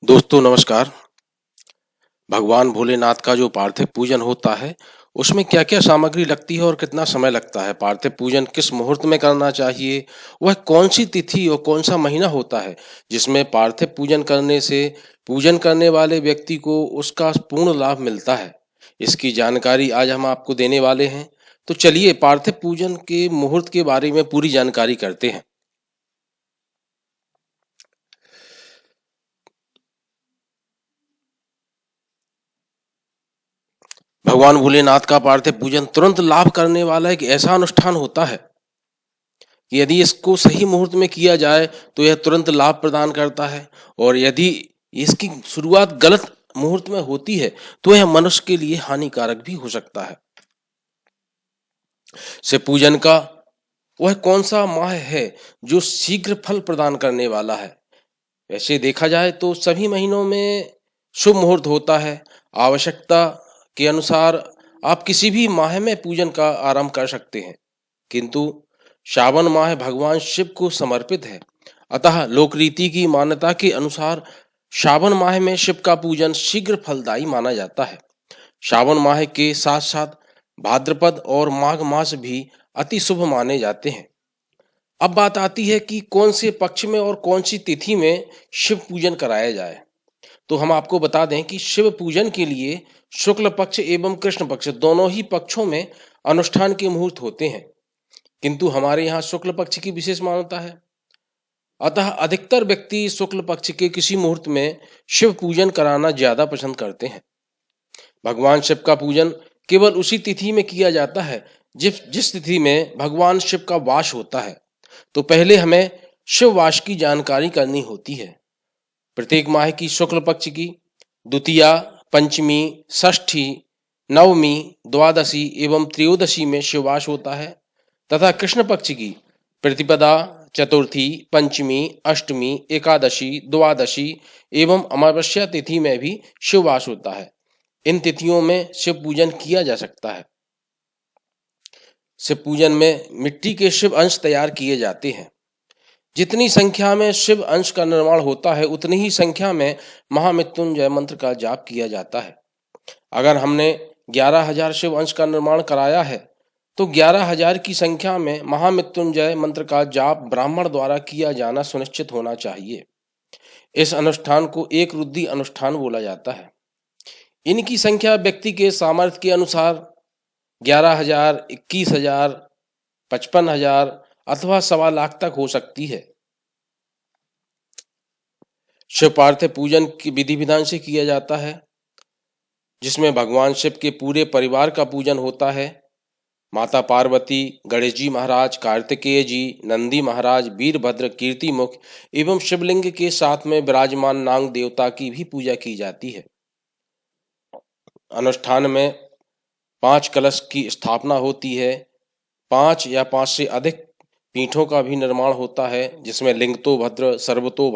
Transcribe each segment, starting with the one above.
दोस्तों नमस्कार। भगवान भोलेनाथ का जो पार्थिव पूजन होता है, उसमें क्या-क्या सामग्री लगती है और कितना समय लगता है? पार्थिव पूजन किस मुहूर्त में करना चाहिए? वह कौन-सी तिथि और कौन-सा महीना होता है, जिसमें पार्थिव पूजन करने से पूजन करने वाले व्यक्ति को उसका पूर्ण लाभ मिलता है? इसकी जानकारी आज हम आपको देने वाले हैं। तो चलिए पार्थिव पूजन के मुहूर्त के बारे में पूरी जानकारी करते हैं। भगवान भोलेनाथ का पार्थिव पूजन तुरंत लाभ करने वाला एक ऐसा अनुष्ठान होता है कि यदि इसको सही मुहूर्त में किया जाए तो यह तुरंत लाभ प्रदान करता है, और यदि इसकी शुरुआत गलत मुहूर्त में होती है तो यह मनुष्य के लिए हानिकारक भी हो सकता है। शिव पूजन का वह कौन सा माह है जो शीघ्र फल प्रदान करने वाला है? वैसे देखा जाए तो सभी महीनों में शुभ मुहूर्त होता है। आवश्यकता के अनुसार आप किसी भी माह में पूजन का आरंभ कर सकते हैं, किंतु श्रावण माह भगवान शिव को समर्पित है। अतः लोक रीति की मान्यता के अनुसार श्रावण माह में शिव का पूजन शीघ्र फलदायी माना जाता है। श्रावण माह के साथ साथ भाद्रपद और माघ मास भी अति शुभ माने जाते हैं। अब बात आती है कि कौन से पक्ष में और कौन सी तिथि में शिव पूजन कराया जाए। तो हम आपको बता दें कि शिव पूजन के लिए शुक्ल पक्ष एवं कृष्ण पक्ष दोनों ही पक्षों में अनुष्ठान के मुहूर्त होते हैं, किंतु हमारे यहाँ शुक्ल पक्ष की विशेष मान्यता है। अतः अधिकतर व्यक्ति शुक्ल पक्ष के किसी मुहूर्त में शिव पूजन कराना ज्यादा पसंद करते हैं। भगवान शिव का पूजन केवल उसी तिथि में किया जाता है जिस जिस तिथि में भगवान शिव का वास होता है। तो पहले हमें शिव वास की जानकारी करनी होती है। प्रत्येक माह की शुक्ल पक्ष की द्वितीया, पंचमी, षष्ठी, नवमी, द्वादशी एवं त्रयोदशी में शिववास होता है, तथा कृष्ण पक्ष की प्रतिपदा, चतुर्थी, पंचमी, अष्टमी, एकादशी, द्वादशी एवं अमावस्या तिथि में भी शिववास होता है। इन तिथियों में शिव पूजन किया जा सकता है। शिव पूजन में मिट्टी के शिव अंश तैयार किए जाते हैं। जितनी संख्या में शिव अंश का निर्माण होता है उतनी ही संख्या में महामृत्युंजय मंत्र का जाप किया जाता है। अगर हमने 11,000 शिव अंश का निर्माण कराया है तो 11,000 की संख्या में महामृत्युंजय मंत्र का जाप ब्राह्मण द्वारा किया जाना सुनिश्चित होना चाहिए। इस अनुष्ठान को एक रुद्री अनुष्ठान बोला जाता है। इनकी संख्या व्यक्ति के सामर्थ्य के अनुसार 11,000, 21,000, 55,000 अथवा 1.25 लाख तक हो सकती है। शिव पार्थिव पूजन की विधि विधान से किया जाता है, जिसमें भगवान शिव के पूरे परिवार का पूजन होता है। माता पार्वती, गणेश जी महाराज, कार्तिकेय जी, नंदी महाराज, वीरभद्र, कीर्तिमुख एवं शिवलिंग के साथ में विराजमान नाग देवता की भी पूजा की जाती है। अनुष्ठान में 5 कलश की स्थापना होती है। 5 या 5 से अधिक पीठों का भी निर्माण होता है, जिसमें लिंगतो भद्र, सर्वतो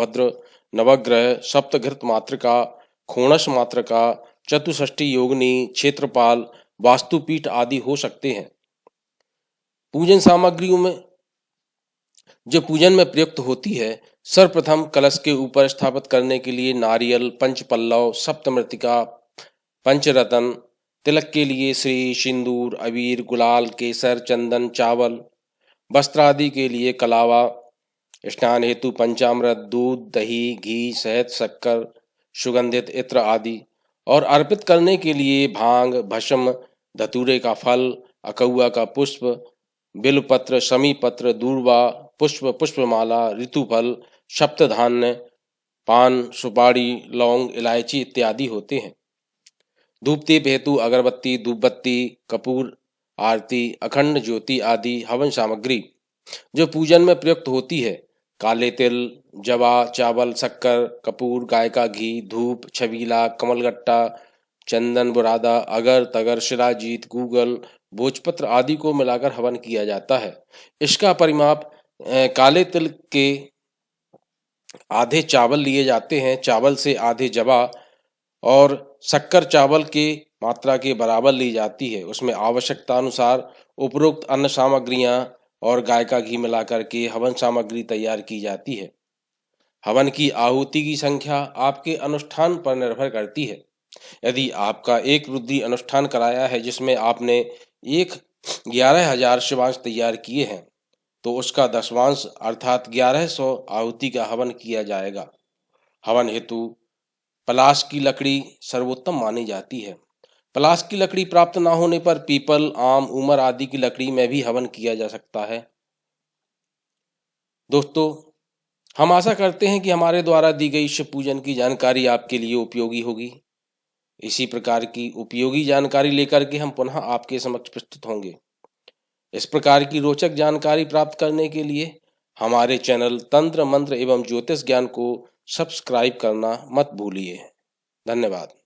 नवग्रह, सप्तघृत मातृका, खोणस मातृका, चतुष्षष्ठी योगिनी, क्षेत्रपाल, वास्तुपीठ आदि हो सकते हैं। पूजन सामग्रियों में जो पूजन में प्रयुक्त होती है, सर्वप्रथम कलश के ऊपर स्थापित करने के लिए नारियल, पंचपल्लव, सप्तमृतिका, पंचरत्न, तिलक के लिए श्री, सिंदूर, अबीर, गुलाल, केसर, चंदन, चावल, वस्त्र आदि के लिए कलावा, स्नान हेतु पंचामृत, दूध, दही, घी, शहद, शक्कर, सुगंधित इत्र आदि, और अर्पित करने के लिए भांग, भस्म, धतूरे का फल, अकौआ का पुष्प, बिल्वपत्र, समीपत्र, दूर्वा, पुष्प, पुष्पमाला, ऋतुफल, सप्तधान्य, पान, सुपारी, लौंग, इलायची इत्यादि होते हैं। धूप दीप हेतु अगरबत्ती, धूपबत्ती, कपूर, आरती, अखंड ज्योति आदि हवन सामग्री जो पूजन में प्रयुक्त होती है। काले तिल, जवा, चावल, शक्कर, कपूर, गाय का घी, धूप, छबीला, कमलगट्टा, चंदन, बुरादा, अगर तगर, शिलाजीत, गूगल, भोजपत्र आदि को मिलाकर हवन किया जाता है। इसका परिमाप काले तिल के आधे चावल लिए जाते हैं, चावल से आधे जवा, और शक्कर चावल के मात्रा के बराबर ली जाती है। उसमें आवश्यकता अनुसार उपरोक्त अन्य सामग्रियां और गाय का घी मिलाकर के हवन सामग्री तैयार की जाती है। हवन की आहुति की संख्या आपके अनुष्ठान पर निर्भर करती है। यदि आपका एक रुद्री अनुष्ठान कराया है जिसमें आपने 11,000 शिवांश तैयार किए हैं, तो उसका दशवांश अर्थात 1100 आहुति का हवन किया जाएगा। हवन हेतु पलाश की लकड़ी सर्वोत्तम मानी जाती है। पलाश की लकड़ी प्राप्त न होने पर पीपल, आम, उमर आदि की लकड़ी में भी हवन किया जा सकता है। दोस्तों, हम आशा करते हैं कि हमारे द्वारा दी गई शिव पूजन की जानकारी आपके लिए उपयोगी होगी। इसी प्रकार की उपयोगी जानकारी लेकर के हम पुनः आपके समक्ष प्रस्तुत होंगे। इस प्रकार की रोचक जानकारी प्राप्त करने के लिए हमारे चैनल तंत्र मंत्र एवं ज्योतिष ज्ञान को सब्सक्राइब करना मत भूलिए। धन्यवाद।